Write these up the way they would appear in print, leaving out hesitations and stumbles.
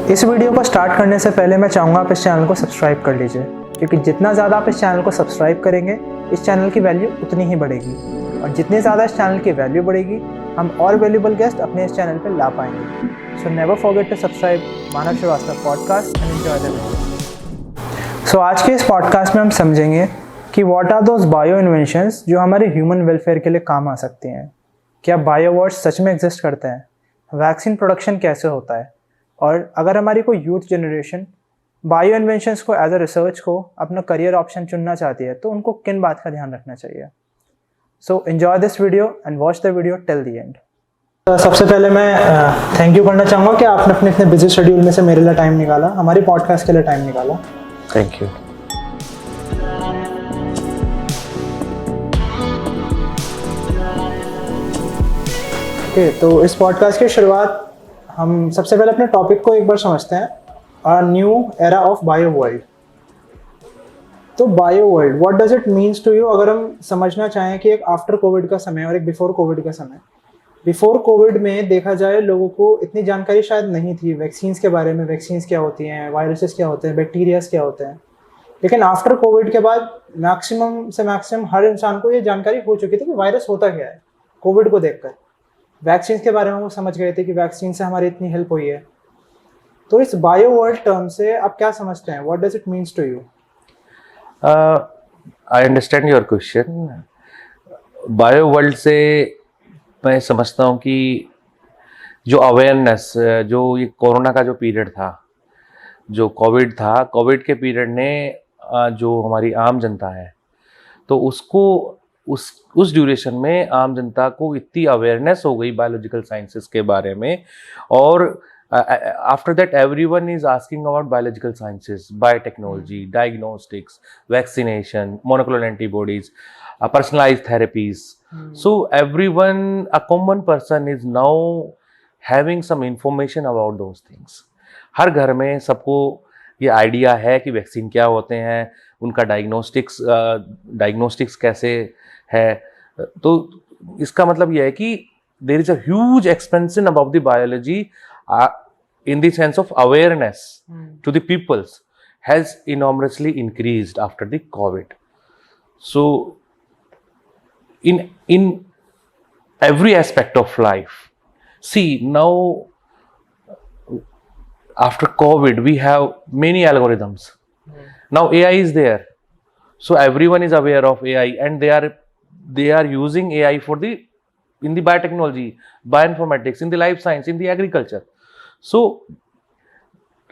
इस वीडियो को स्टार्ट करने से पहले मैं चाहूँगा आप इस चैनल को सब्सक्राइब कर लीजिए, क्योंकि जितना ज़्यादा आप इस चैनल को सब्सक्राइब करेंगे इस चैनल की वैल्यू उतनी ही बढ़ेगी, और जितनी ज़्यादा इस चैनल की वैल्यू बढ़ेगी हम और वैल्यूबल गेस्ट अपने इस चैनल पर ला पाएंगे। So never forget to subscribe Manav Srivastava podcast and enjoy the video. So आज के इस पॉडकास्ट में हम समझेंगे कि what are those bio inventions जो हमारे ह्यूमन वेलफेयर के लिए काम आ सकती हैं। क्या बायो वॉर्स सच में एग्जिस्ट करते हैं? वैक्सीन प्रोडक्शन कैसे होता है? और अगर हमारी कोई यूथ जनरेशन बायो इन्वेंशंस को एज अ रिसर्च को अपना करियर ऑप्शन चुनना चाहती है तो उनको किन बात का ध्यान रखना चाहिए? So enjoy this video and watch the video till the end. सबसे पहले मैं थैंक यू करना चाहूँगा कि आपने अपने इतने बिजी शेड्यूल में से मेरे लिए टाइम निकाला, हमारी पॉडकास्ट के लिए टाइम निकाला। Thank you. ओके, तो इस पॉडकास्ट की शुरुआत हम सबसे पहले अपने टॉपिक को एक बार समझते हैं, a new era of bio world. तो bio world, what does it means to you? अगर हम समझना चाहें कि एक आफ्टर कोविड का समय और एक बिफोर कोविड का समय। बिफोर कोविड में देखा जाए लोगों को इतनी जानकारी शायद नहीं थी वैक्सीन्स के बारे में, वैक्सीन्स क्या होती हैं, वायरसेस क्या होते हैं, बैक्टीरियाज क्या होते हैं। लेकिन आफ्टर कोविड के बाद मैक्सिमम से मैक्सिमम हर इंसान को ये जानकारी हो चुकी थी कि वायरस होता क्या है। कोविड को देखकर वैक्सीन के बारे में वो समझ गए थे कि वैक्सीन से हमारी इतनी हेल्प हुई है। तो इस बायो वर्ल्ड टर्म से आप क्या समझते हैं? What does it means to you? I understand your question. Bio world से मैं समझता हूँ कि जो अवेयरनेस, जो ये कोरोना का जो पीरियड था, जो कोविड था, कोविड के पीरियड ने जो हमारी आम जनता है तो उसको उस ड्यूरेशन में आम जनता को इतनी अवेयरनेस हो गई बायोलॉजिकल साइंसेस के बारे में, और after that everyone is asking about biological sciences, biotechnology, diagnostics, vaccination, monoclonal antibodies, personalized therapies. So everyone, a common person is now having some information about those things. हर घर में सबको ये आइडिया है कि वैक्सीन क्या होते हैं, उनका डायग्नोस्टिक्स कैसे है। तो इसका मतलब यह है कि there is a huge expansion about the biology in the sense of awareness to the peoples has enormously increased after the COVID. So in every aspect of life, see now after COVID we have many algorithms. Now AI is there, so everyone is aware of AI, and they are using AI for the in the biotechnology, bioinformatics, in the life science, in the agriculture. So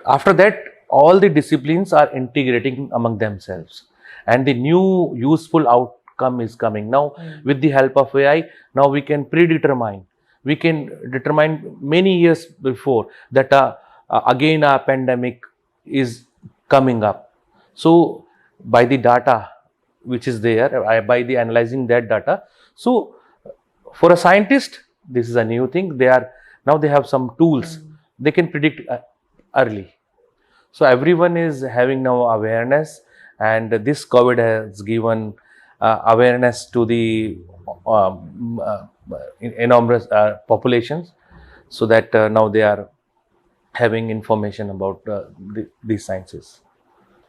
after that all the disciplines are integrating among themselves, and the new useful outcome is coming now. With the help of AI, now we can determine many years before that again a pandemic is coming up. So by the data which is there, by the analyzing that data, so for a scientist this is a new thing. They have some tools, they can predict early. So everyone is having now awareness, and this COVID has given awareness to the enormous populations, so that now they are having information about these sciences.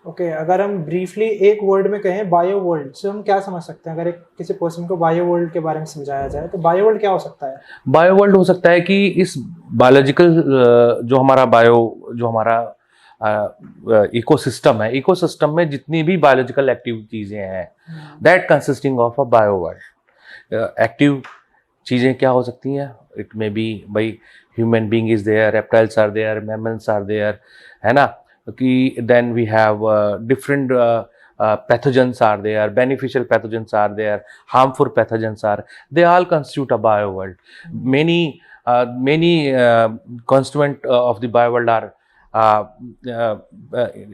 Okay, अगर हम briefly एक word में कहें bio world से हम क्या समझ सकते हैं? अगर किसी पर्सन को बायो वर्ल्ड के बारे में समझाया जाए तो बायो वर्ल्ड क्या हो सकता है? बायो वर्ल्ड हो सकता है कि इस बायोलॉजिकल जो हमारा इकोसिस्टम है, इकोसिस्टम में जितनी भी बायोलॉजिकल एक्टिव चीजें हैं, that consisting of a bio world. Active चीजें क्या हो सकती हैं? इट मे बी भाई human being is there, reptiles are there, mammals are there, है ना, कि then we have different pathogens are there, beneficial pathogens are there, harmful pathogens are, they all constitute a bio world. Many constituent of the bio world are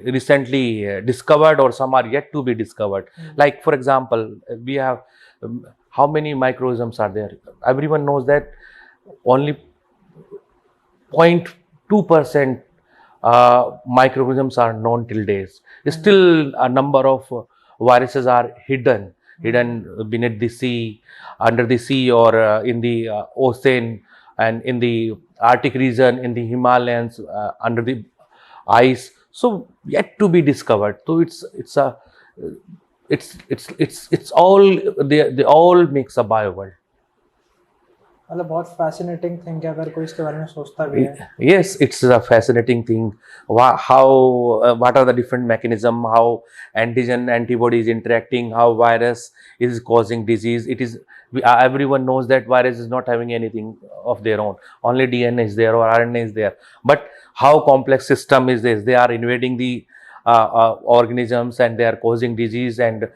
recently discovered, or some are yet to be discovered. Like for example, we have how many microorganisms are there? Everyone knows that only 0.2% microorganisms are known till days. Still a number of viruses are hidden beneath the sea, under the sea, or in the ocean, and in the Arctic region, in the Himalayas, under the eyes. So yet to be discovered. So it's all they all makes a bio world. मतलब बहुत fascinating thing है अगर कोई इसके बारे में सोचता भी है. Yes, it's a fascinating thing. What are the different mechanism? How antigen antibody is interacting? How virus is causing disease? Everyone knows that virus is not having anything of their own. Only DNA is there or RNA is there. But how complex system is this? They are invading the organisms and they are causing disease and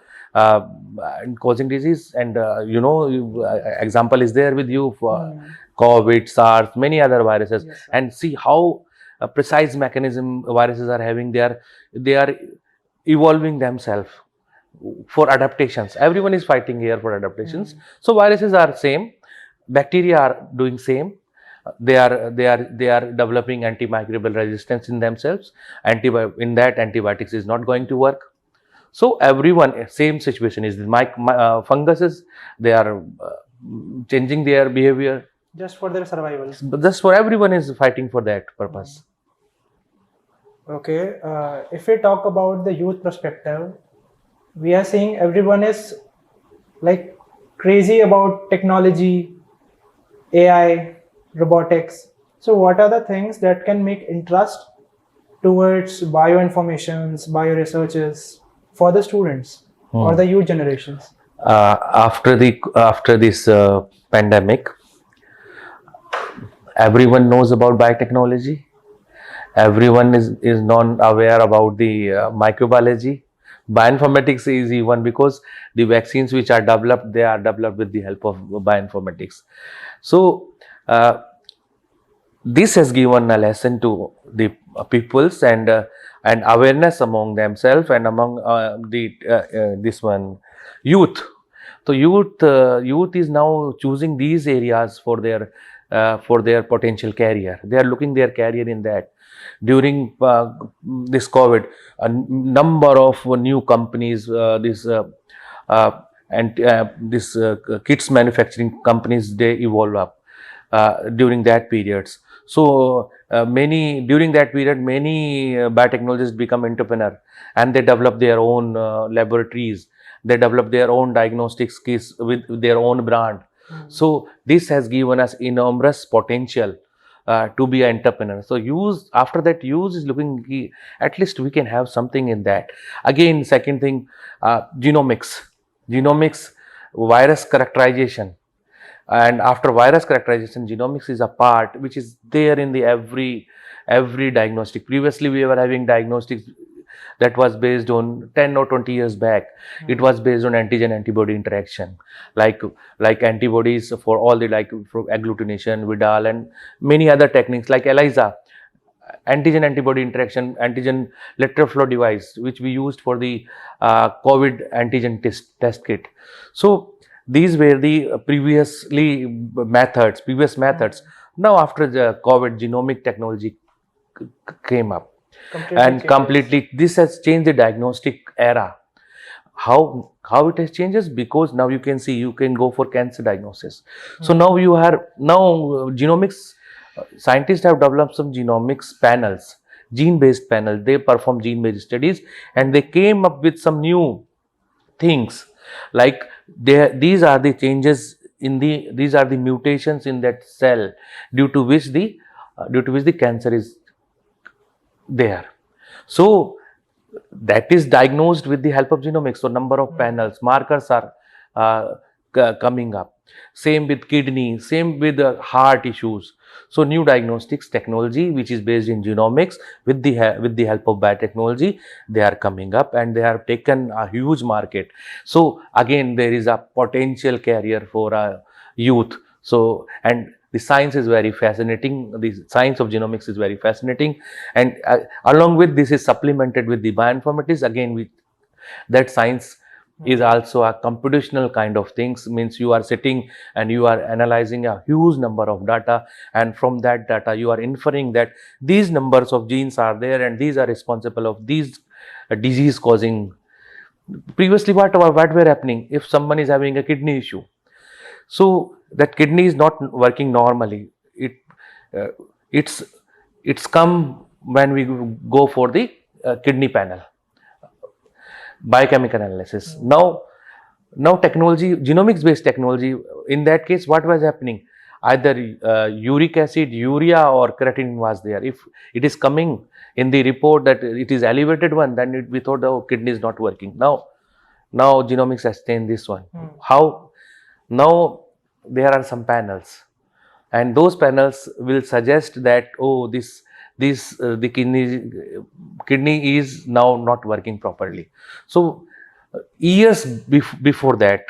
example is there with you for COVID, SARS, many other viruses. Yes, sir. And see how precise mechanism viruses are having. They are evolving themselves for adaptations. Everyone is fighting here for adaptations. So viruses are same, bacteria are doing same. They are developing antimicrobial resistance in themselves. In that, antibiotics is not going to work. So everyone, same situation is funguses. They are changing their behavior. Just for their survival. But just for everyone is fighting for that purpose. Okay, if we talk about the youth perspective, we are seeing everyone is like crazy about technology, AI, robotics. So what are the things that can make interest towards bioinformations, bioresearches for the students or the youth generations? After this pandemic, everyone knows about biotechnology. Everyone is non-aware about the microbiology. Bioinformatics is even because the vaccines which are developed, they are developed with the help of bioinformatics. So this has given a lesson to the peoples and awareness among themselves and among this one youth. So youth is now choosing these areas for their potential career. They are looking their career in that. During this COVID, a number of new companies, kits manufacturing companies, they evolve up during that periods. So during that period, many biotechnologists become entrepreneur and they develop their own laboratories. They develop their own diagnostics kits with their own brand. So this has given us enormous potential to be an entrepreneur. So use is looking, at least we can have something in that. Again, second thing, genomics, virus characterization. And after virus characterization, genomics is a part which is there in the every diagnostic. Previously, we were having diagnostics that was based on 10 or 20 years back. It was based on antigen antibody interaction, like antibodies for all the for agglutination, Vidal, and many other techniques like ELISA, antigen antibody interaction, antigen lateral flow device, which we used for the COVID antigen test kit. So these were the previous methods. Now after the COVID, genomic technology came up. Completely this has changed the diagnostic era. How it has changes? Because now you can go for cancer diagnosis. So now genomics scientists have developed some genomics panels, gene-based panels. They perform gene-based studies and they came up with some new things like these are the changes these are the mutations in that cell due to which the cancer is there. So that is diagnosed with the help of genomics. So number of panels, markers are coming up. Same with kidney, same with heart issues. So new diagnostics technology which is based in genomics with the help of biotechnology, they are coming up and they have taken a huge market. So again, there is a potential career for youth. So and the science is very fascinating. The science of genomics is very fascinating, and along with this is supplemented with the bioinformatics. Again, with that science is also a computational kind of things. Means you are sitting and you are analyzing a huge number of data, and from that data you are inferring that these numbers of genes are there and these are responsible of these disease causing. Previously, what were happening if someone is having a kidney issue? So that kidney is not working normally. It's come when we go for the kidney panel, biochemical analysis. Now technology, genomics based technology, in that case what was happening, either uric acid, urea or creatinine was there. If it is coming in the report that it is elevated one, then we thought, oh, kidney is not working. Now genomics has changed this one. How? Now there are some panels, and those panels will suggest that, oh, the kidney is now not working properly. So years before that,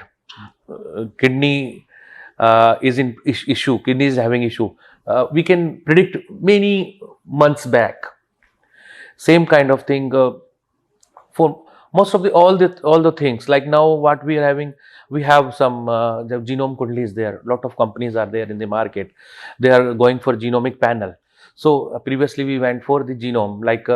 kidney is in issue, kidney is having issue, we can predict many months back. Same kind of thing for most of all the things. Like now what we are having, we have some the genome kundlis there. Lot of companies are there in the market, they are going for genomic panel. So previously we went for the genome, like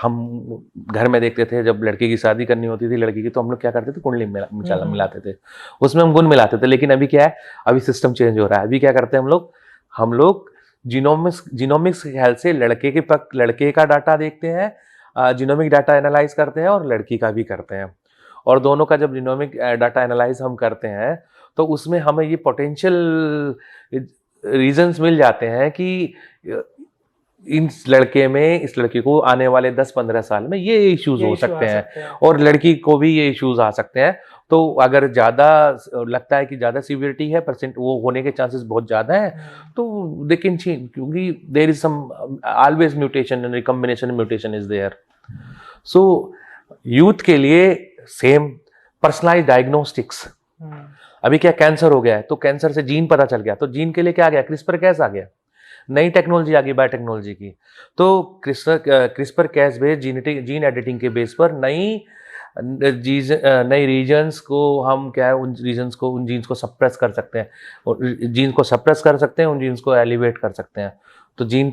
हम घर में देखते थे जब लड़के की शादी करनी होती थी लड़की की, तो हम लोग क्या करते थे, कुंडली मिलाते थे, उसमें हम गुण मिलाते थे. लेकिन अभी क्या है, अभी सिस्टम चेंज हो रहा है. अभी क्या करते हैं हम लोग जीनोमिक्स के ख्याल से लड़के का डाटा देखते हैं, जीनोमिक डाटा एनालाइज करते हैं और लड़की का भी करते हैं. और दोनों का जब जीनोमिक डाटा एनालाइज हम करते हैं तो उसमें हमें ये पोटेंशियल रीजंस मिल जाते हैं कि इस लड़के को आने वाले 10-15 साल में ये इश्यूज हो सकते हैं और लड़की को भी ये इश्यूज आ सकते हैं. तो अगर ज़्यादा लगता है कि ज़्यादा सीवियरिटी है, परसेंट वो होने के चांसेस बहुत ज़्यादा हैं, तो दे कैन चेंज, क्योंकि there is some always mutation and recombination mutation is there. So youth के लिए सेम पर्सनलाइज्ड डायग्नोस्टिक्स. अभी क्या कैंसर हो गया है, तो कैंसर से जीन पता चल गया, तो जीन के लिए क्या आ गया, क्रिस्पर कैस आ गया, नई टेक्नोलॉजी आ गई बायोटेक्नोलॉजी की. तो CRISPR Cas based gene editing के बेस पर नई रीजन्स को हम क्या है, उन जीन्स को सप्रेस कर सकते हैं, जीन्स को सप्रेस कर सकते हैं, उन जीन्स को एलिवेट कर सकते हैं. तो जीन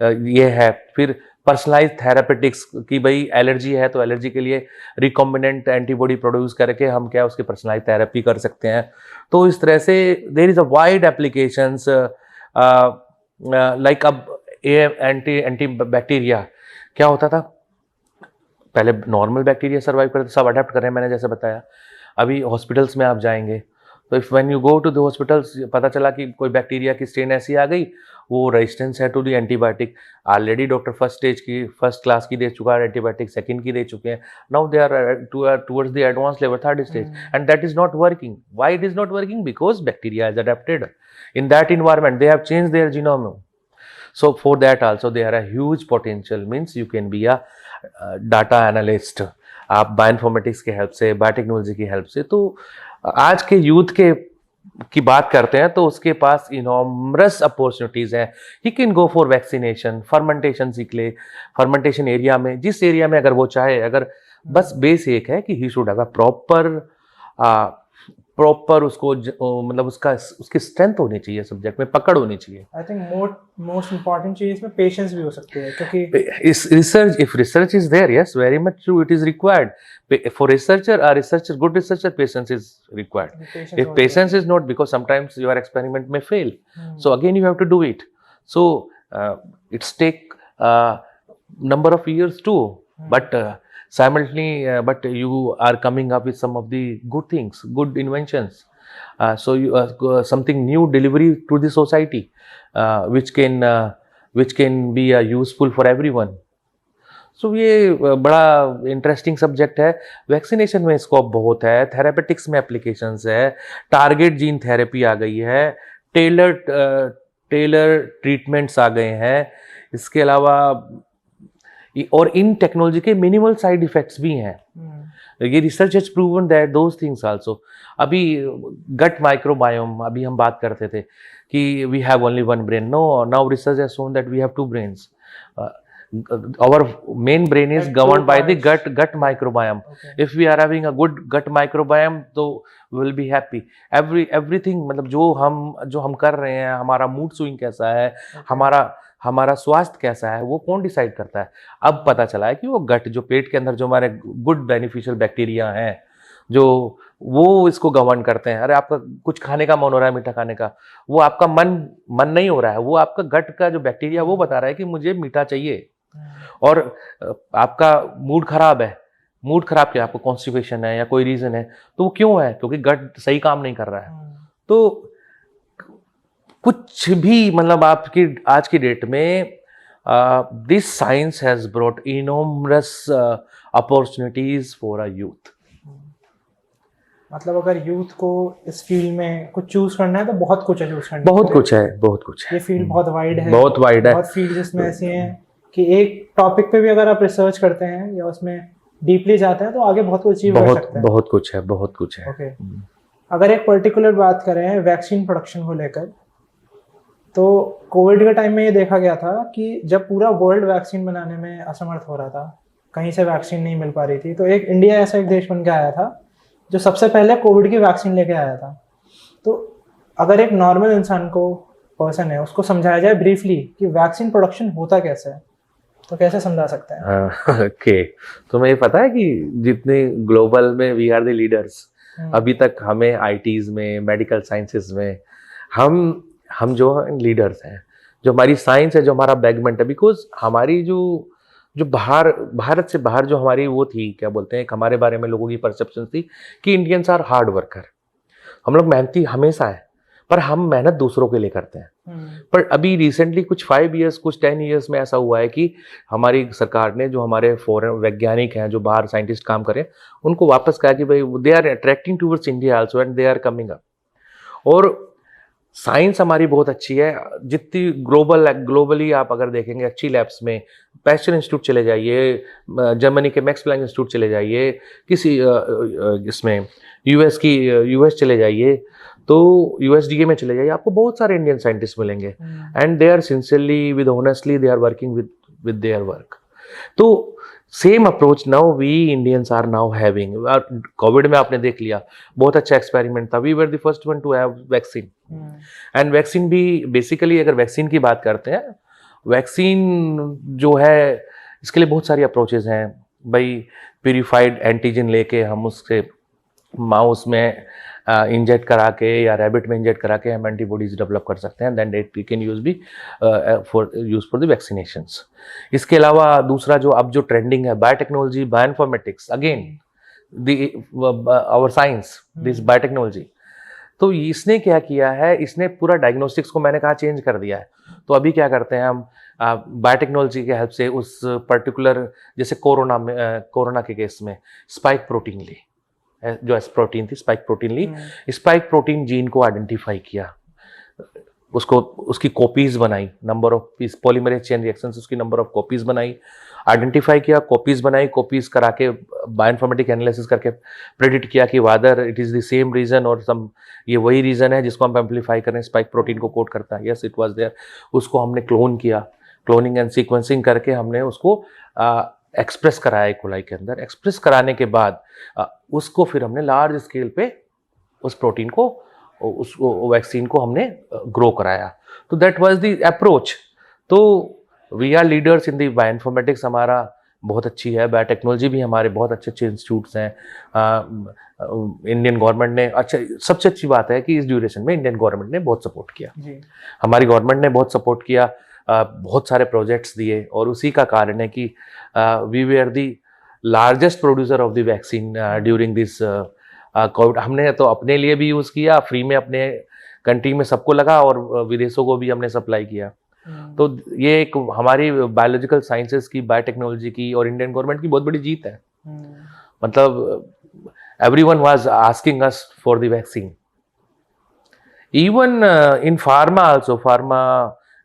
ये है. फिर पर्सनलाइज थेरापेटिक्स की, भाई एलर्जी है तो एलर्जी के लिए रिकॉम्बिनेंट एंटीबॉडी प्रोड्यूस करके हम क्या उसकी पर्सनलाइज थेरेपी कर सकते हैं. तो इस तरह से there is a wide applications. Like अब एंटी बैक्टीरिया क्या होता था, पहले नॉर्मल बैक्टीरिया सर्वाइव करते, सब अडेप्ट कर रहे हैं, मैंने जैसे बताया. अभी हॉस्पिटल्स में आप जाएंगे तो if when you go to the hospitals, पता चला कि कोई बैक्टीरिया की स्ट्रेन ऐसी आ गई, वो रेजिस्टेंस है to the antibiotic. Already doctor first class की दे चुका है एंटीबायोटिक, सेकंड की दे चुके हैं. Now they are towards the advance level, third stage, and that is not working. Why it is not working? Because bacteria is adapted in that environment, they have changed their genome. So for that also there are a huge potential, means you can be a data analyst. आप bioinformatics के help से, biotechnology की help से. तो आज के youth की बात करते हैं तो उसके पास इनॉमरस अपॉर्चुनिटीज हैं. He can go for vaccination, fermentation सीख ले, फर्मेंटेशन एरिया में, जिस एरिया में अगर वो चाहे, अगर बस बेस एक है कि he should have a proper उसको मतलब उसकी स्ट्रेंथ होनी चाहिए, सब्जेक्ट में पकड़ होनी चाहिए. आई थिंक मोस्ट इंपॉर्टेंट चीज इसमें पेशेंस भी हो सकती है, क्योंकि इस research is there, yes, very much true, it is required for researcher, good researcher, patience is required. If patience is not, because sometimes your experiment में fail, so again you have to do it. So it's take number of years too, but simultaneously, but you are coming up with some of the good things, good inventions. So you something new delivery to the society, which can be useful for everyone. So ये बड़ा interesting subject है. Vaccination में scope बहुत है, therapeutics में applications है, target gene therapy आ गई है, टेलर ट्रीटमेंट्स आ गए हैं. इसके अलावा और इन टेक्नोलॉजी के मिनिमल साइड इफेक्ट्स भी हैं. ये research has proven that those things also. अभी गट माइक्रोबायोम, अभी हम बात करते थे कि we have only one brain. No, now research has shown that we have two brains. our main brain is governed by the gut microbiome. Okay. If we are having a good gut microbiome, तो we will be happy. Everything, मतलब जो हम कर रहे हैं, हमारा mood swing कैसा है, हमारा स्वास्थ्य कैसा है, वो कौन डिसाइड करता है. अब पता चला है कि वो गट, जो पेट के अंदर जो हमारे गुड बेनिफिशियल बैक्टीरिया हैं, जो वो इसको गवर्न करते हैं। अरे आपका कुछ खाने का मन हो रहा है, मीठा खाने का, वो आपका मन नहीं हो रहा है, वो आपका गट का जो बैक्टीरिया वो बता रहा है कि मुझे मीठा चाहिए। और आपका मूड खराब है, मूड खराब क्या, आपको कॉन्स्टिपेशन है या कोई रीजन है, तो वो क्यों है? क्योंकि गट सही काम नहीं कर रहा है। तो कुछ भी मतलब आपकी आज की डेट में this science has brought enormous opportunities for a youth. मतलब अगर यूथ को इस फील्ड में कुछ चूज करना है तो बहुत कुछ है चूज करने के बहुत लिए। कुछ है, बहुत कुछ है। ये फील्ड बहुत वाइड है, बहुत वाइड है। बहुत फील्ड इसमें ऐसी हैं कि एक टॉपिक पे भी अगर आप रिसर्च करते हैं या उसमें डीपली जाते हैं तो आगे बहुत कुछ अचीव कर सकते हैं। बहुत कुछ है, बहुत कुछ है। ओके, अगर एक पर्टिकुलर बात करें वैक्सीन प्रोडक्शन को लेकर, तो कोविड के टाइम में ये देखा गया था कि जब पूरा वर्ल्ड वैक्सीन बनाने में असमर्थ हो रहा था, कहीं से वैक्सीन नहीं मिल पा रही थी, तो एक इंडिया ऐसा एक देश बन के आया था जो सबसे पहले कोविड की वैक्सीन लेके आया था। तो अगर एक नॉर्मल इंसान को, पर्सन है, उसको समझाया जाए ब्रीफली कि वैक्सीन प्रोडक्शन होता कैसे है, तो कैसे समझा सकते हैं? ओके, तुम्हें ये पता है कि जितने ग्लोबल में वी आर द लीडर्स, अभी तक हमें आईटीज में, मेडिकल साइंसेज में हम जो लीडर्स हैं, जो हमारी साइंस है, जो हमारा बैकग्राउंड है, बिकॉज हमारी जो भारत से बाहर जो हमारी वो थी, क्या बोलते हैं, हमारे बारे में लोगों की परसेप्शन थी कि इंडियंस आर हार्ड वर्कर, हम लोग मेहनती हमेशा है, पर हम मेहनत दूसरों के लिए करते हैं। पर अभी रिसेंटली कुछ 5 इयर्स, कुछ 10 इयर्स में ऐसा हुआ है कि हमारी सरकार ने, जो हमारे फॉरेन वैज्ञानिक हैं, जो बाहर साइंटिस्ट काम करें, उनको वापस कहा कि भाई they are attracting towards India also and they are coming up. और साइंस हमारी बहुत अच्छी है, जितनी ग्लोबली आप अगर देखेंगे अच्छी लैब्स में, पैस्चर इंस्टीट्यूट चले जाइए, जर्मनी के मैक्स प्लैंक इंस्टीट्यूट चले जाइए, किसी इसमें यूएस चले जाइए, तो यूएसडीए में चले जाइए, आपको बहुत सारे इंडियन साइंटिस्ट मिलेंगे and they are sincerely with honestly they are working with their work. तो same approach now we Indians are now having. Covid में आपने देख लिया, बहुत अच्छा एक्सपेरिमेंट था, we were the first one to have vaccine. And vaccine भी basically, अगर वैक्सीन की बात करते हैं, वैक्सीन जो है इसके लिए बहुत सारी अप्रोचेज हैं भाई। प्यूरिफाइड एंटीजन लेके हम उससे माउस में इंजेक्ट करा के या रैबिट में इंजेक्ट करा के हम एंटीबॉडीज डेवलप कर सकते हैं, then that we can use be for the vaccinations. इसके अलावा दूसरा जो अब जो ट्रेंडिंग है, biotechnology, bioinformatics, again our science, this biotechnology. तो इसने क्या किया है, इसने पूरा डायग्नोस्टिक्स को, मैंने कहा, चेंज कर दिया है। तो अभी क्या करते हैं हम, बायोटेक्नोलॉजी के हेल्प से उस पर्टिकुलर, जैसे कोरोना के केस में स्पाइक प्रोटीन ली, जो एस प्रोटीन थी, स्पाइक प्रोटीन ली, स्पाइक प्रोटीन जीन को आइडेंटिफाई किया, उसको उसकी कॉपीज बनाई, number of piece, polymerase chain reaction से उसकी नंबर ऑफ कॉपीज बनाई, आइडेंटिफाई किया, कॉपीज बनाई, कॉपीज करा के बायोइन्फॉर्मेटिक एनालिसिस करके प्रेडिक्ट किया कि whether it is the same region और सम, ये वही रीजन है जिसको हम एम्पलीफाई करें, स्पाइक प्रोटीन को कोड करता है। Yes, it was there. उसको हमने क्लोन किया, क्लोनिंग एंड सीक्वेंसिंग करके हमने उसको एक्सप्रेस कराया कोलाई के अंदर। एक्सप्रेस कराने के बाद उसको फिर हमने लार्ज स्केल पे उस प्रोटीन को, उस वैक्सीन को हमने ग्रो कराया। तो दैट वाज द अप्रोच। तो we are leaders in the bioinformatics, हमारा बहुत अच्छी है, बायोटेक्नोलॉजी भी हमारे बहुत अच्छे अच्छे इंस्टीट्यूट्स हैं। इंडियन गवर्नमेंट ने, अच्छा सबसे अच्छी बात है कि इस ड्यूरेशन में इंडियन गवर्नमेंट ने बहुत सपोर्ट किया जी। हमारी गवर्नमेंट ने बहुत सपोर्ट किया, बहुत सारे प्रोजेक्ट्स दिए, और उसी का कारण है कि we were the largest producer of the vaccine during this COVID. हमने तो अपने लिए भी यूज़ किया, फ्री में अपने कंट्री में सबको लगा, और विदेशों को भी हमने सप्लाई किया। तो ये एक हमारी बायोलॉजिकल साइंसेस की, बायोटेक्नोलॉजी की और इंडियन गवर्नमेंट की बहुत बड़ी जीत है। मतलब everyone was asking us for the vaccine. Even in pharma also,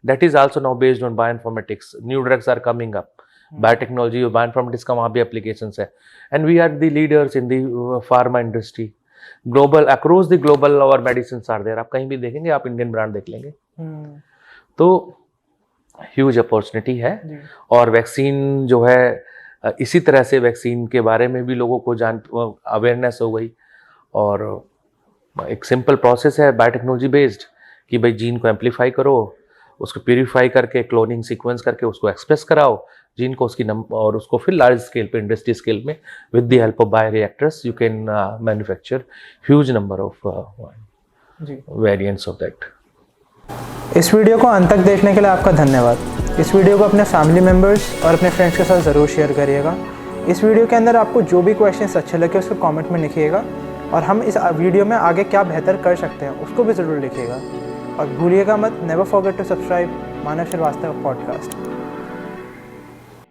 that is also now based on bioinformatics. New drugs are coming up. Biotechnology और bioinformatics का वहाँ भी applications है. And we are the leaders in the pharma industry. Global, across the global our medicines are there. आप कहीं भी देखेंगे, आप इंडियन ब्रांड देख लेंगे। तो ह्यूज अपॉर्चुनिटी है। और वैक्सीन जो है, इसी तरह से वैक्सीन के बारे में भी लोगों को अवेयरनेस हो गई, और एक सिंपल प्रोसेस है बायोटेक्नोलॉजी बेस्ड कि भाई जीन को एम्पलीफाई करो, उसको प्यूरिफाई करके क्लोनिंग सीक्वेंस करके उसको एक्सप्रेस कराओ जीन को उसकी और उसको फिर लार्ज स्केल पे इंडस्ट्री स्केल में with the help of bioreactors you can manufacture huge number of variants of that. इस वीडियो को अंत तक देखने के लिए आपका धन्यवाद। इस वीडियो को अपने फैमिली मेम्बर्स और अपने फ्रेंड्स के साथ ज़रूर शेयर करिएगा। इस वीडियो के अंदर आपको जो भी क्वेश्चंस अच्छे लगे उसको कमेंट में लिखिएगा और हम इस वीडियो में आगे क्या बेहतर कर सकते हैं उसको भी ज़रूर लिखिएगा। और भूलिएगा मत, never forget to subscribe Manav Srivastava podcast.